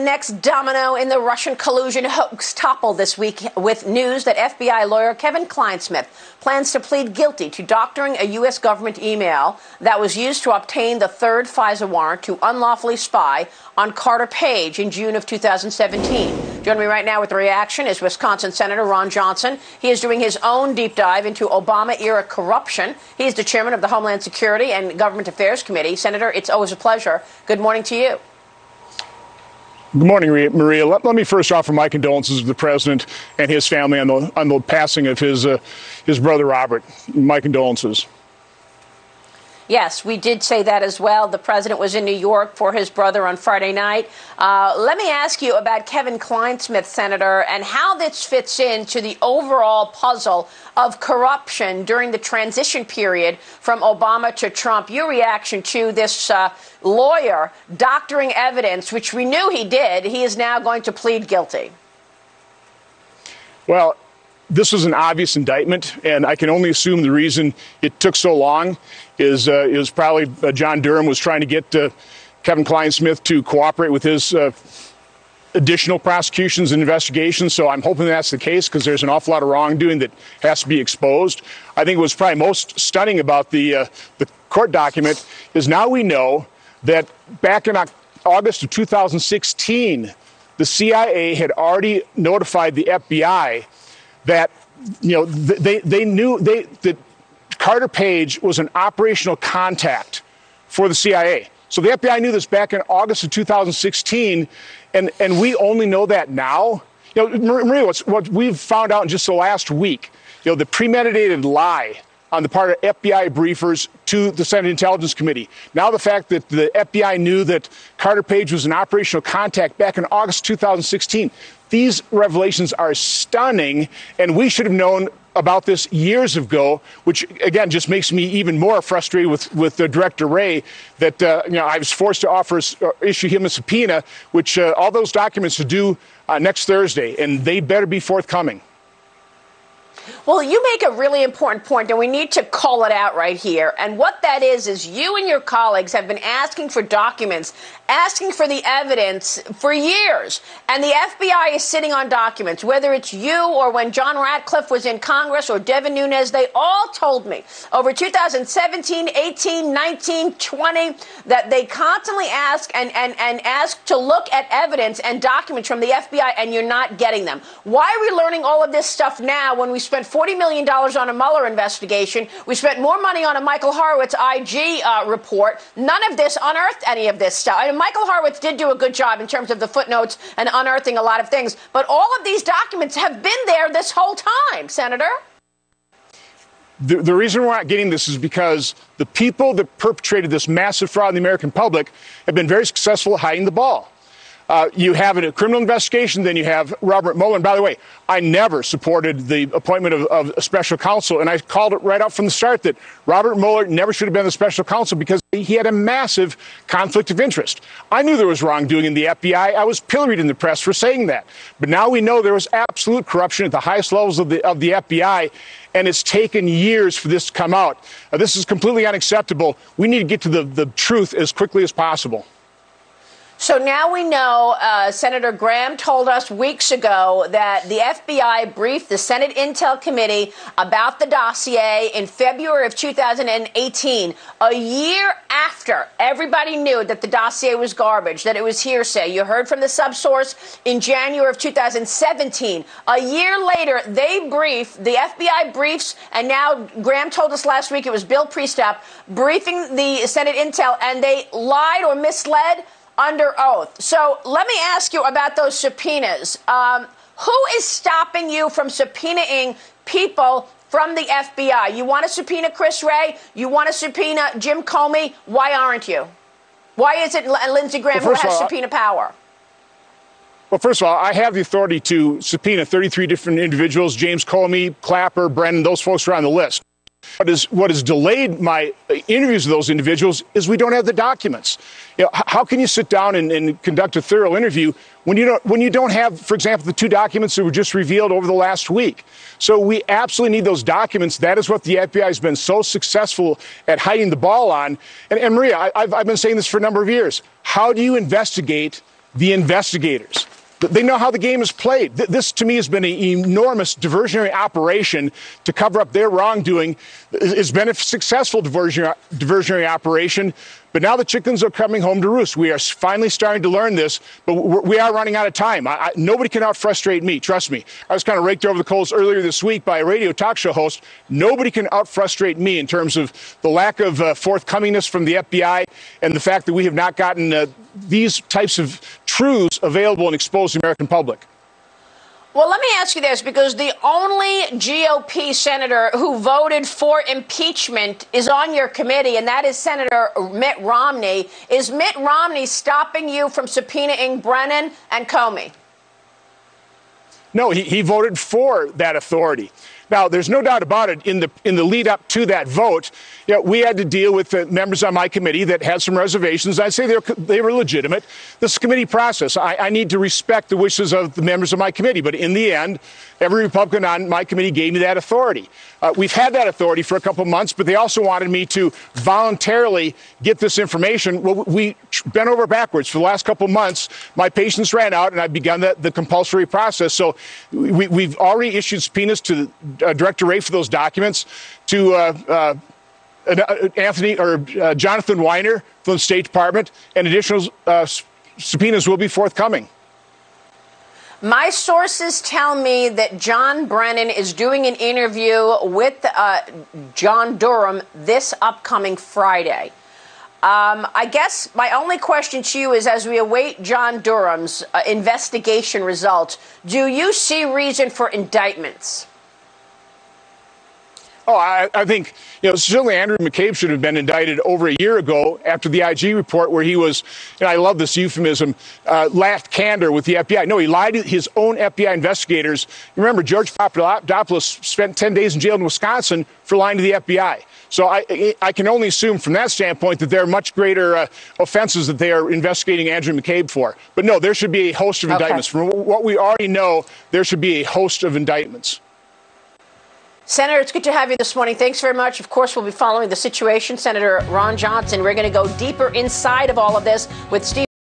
Next domino in the Russian collusion hoax toppled this week with news that FBI lawyer Kevin Clinesmith plans to plead guilty to doctoring a U.S. government email that was used to obtain the third FISA warrant to unlawfully spy on Carter Page in June of 2017. Joining me right now with the reaction is Wisconsin Senator Ron Johnson. He is doing his own deep dive into Obama-era corruption. He is the chairman of the Homeland Security and Government Affairs Committee. Senator, it's always a pleasure. Good morning to you. Good morning, Maria. Let me first offer my condolences to the president and his family on the passing of his brother Robert. My condolences. Yes, we did say that as well. The president was in New York for his brother on Friday night. Let me ask you about Kevin Clinesmith, Senator, and how this fits into the overall puzzle of corruption during the transition period from Obama to Trump. Your reaction to this lawyer doctoring evidence, which we knew he did. He is now going to plead guilty. Well, this was an obvious indictment, and I can only assume the reason it took so long is probably John Durham was trying to get Kevin Clinesmith to cooperate with his additional prosecutions and investigations. So I'm hoping that's the case, because there's an awful lot of wrongdoing that has to be exposed. I think what's probably most stunning about the court document is now we know that back in August of 2016, the CIA had already notified the FBI that, they knew that Carter Page was an operational contact for the CIA. So the FBI knew this back in August of 2016, and we only know that now. Maria, what we've found out in just the last week, the premeditated lie on the part of FBI briefers to the Senate Intelligence Committee. Now the fact that the FBI knew that Carter Page was an operational contact back in August 2016. These revelations are stunning, and we should have known about this years ago, which, again, just makes me even more frustrated with Director Wray that, I was forced to issue him a subpoena, which all those documents are due next Thursday, and they better be forthcoming. Well, you make a really important point, and we need to call it out right here. And what that is you and your colleagues have been asking for documents, asking for the evidence for years. And the FBI is sitting on documents, whether it's you or when John Ratcliffe was in Congress or Devin Nunes. They all told me over 2017, 18, 19, 20 that they constantly ask and ask to look at evidence and documents from the FBI, and you're not getting them. Why are we learning all of this stuff now when we spent $40 million on a Mueller investigation? We spent more money on a Michael Horowitz IG report. None of this unearthed any of this stuff. And Michael Horowitz did do a good job in terms of the footnotes and unearthing a lot of things. But all of these documents have been there this whole time, Senator. The reason we're not getting this is because the people that perpetrated this massive fraud in the American public have been very successful at hiding the ball. You have a criminal investigation, then you have Robert Mueller. And by the way, I never supported the appointment of a special counsel, and I called it right out from the start that Robert Mueller never should have been the special counsel because he had a massive conflict of interest. I knew there was wrongdoing in the FBI. I was pilloried in the press for saying that. But now we know there was absolute corruption at the highest levels of the FBI, and it's taken years for this to come out. This is completely unacceptable. We need to get to the truth as quickly as possible. So now we know, Senator Graham told us weeks ago that the FBI briefed the Senate Intel Committee about the dossier in February of 2018, a year after everybody knew that the dossier was garbage, that it was hearsay. You heard from the subsource in January of 2017. A year later, they briefed, the FBI briefs, and now Graham told us last week it was Bill Priestap briefing the Senate Intel, and they lied or misled under oath. So let me ask you about those subpoenas. Who is stopping you from subpoenaing people from the FBI? You want to subpoena Chris Wray? You want to subpoena Jim Comey? Why aren't you? Why is it Lindsey Graham who has subpoena power? Well, first of all, I have the authority to subpoena 33 different individuals: James Comey, Clapper, Brennan. Those folks are on the list. What has delayed my interviews with those individuals is we don't have the documents. How can you sit down and conduct a thorough interview when you don't have, for example, the two documents that were just revealed over the last week? So we absolutely need those documents. That is what the FBI has been so successful at hiding the ball on. And Maria, I've been saying this for a number of years. How do you investigate the investigators. They know how the game is played. This, to me, has been an enormous diversionary operation to cover up their wrongdoing. It's been a successful diversionary operation, but now the chickens are coming home to roost. We are finally starting to learn this, but we are running out of time. Nobody can out-frustrate me, trust me. I was kind of raked over the coals earlier this week by a radio talk show host. Nobody can out-frustrate me in terms of the lack of forthcomingness from the FBI and the fact that we have not gotten these types of truths available and exposed to the American public. Well, let me ask you this, because the only GOP senator who voted for impeachment is on your committee, and that is Senator Mitt Romney. Is Mitt Romney stopping you from subpoenaing Brennan and Comey? No, he voted for that authority. Now, there's no doubt about it, in the lead up to that vote, we had to deal with the members on my committee that had some reservations. I'd say they were legitimate. This is a committee process. I need to respect the wishes of the members of my committee. But in the end, every Republican on my committee gave me that authority. We've had that authority for a couple of months, but they also wanted me to voluntarily get this information. Well, we bent over backwards for the last couple of months. My patience ran out, and I've begun the compulsory process. So we've already issued subpoenas to Director Wray for those documents, to Jonathan Weiner from the State Department, and additional subpoenas will be forthcoming. My sources tell me that John Brennan is doing an interview with John Durham this upcoming Friday. I guess my only question to you is, as we await John Durham's investigation results, do you see reason for indictments? Oh, I think, certainly Andrew McCabe should have been indicted over a year ago after the IG report, where he was, and I love this euphemism, lacked candor with the FBI. No, he lied to his own FBI investigators. Remember, George Papadopoulos spent 10 days in jail in Wisconsin for lying to the FBI. So I can only assume from that standpoint that there are much greater offenses that they are investigating Andrew McCabe for. But no, there should be a host of indictments. From what we already know, there should be a host of indictments. Senator, it's good to have you this morning. Thanks very much. Of course, we'll be following the situation. Senator Ron Johnson, we're going to go deeper inside of all of this with Steve.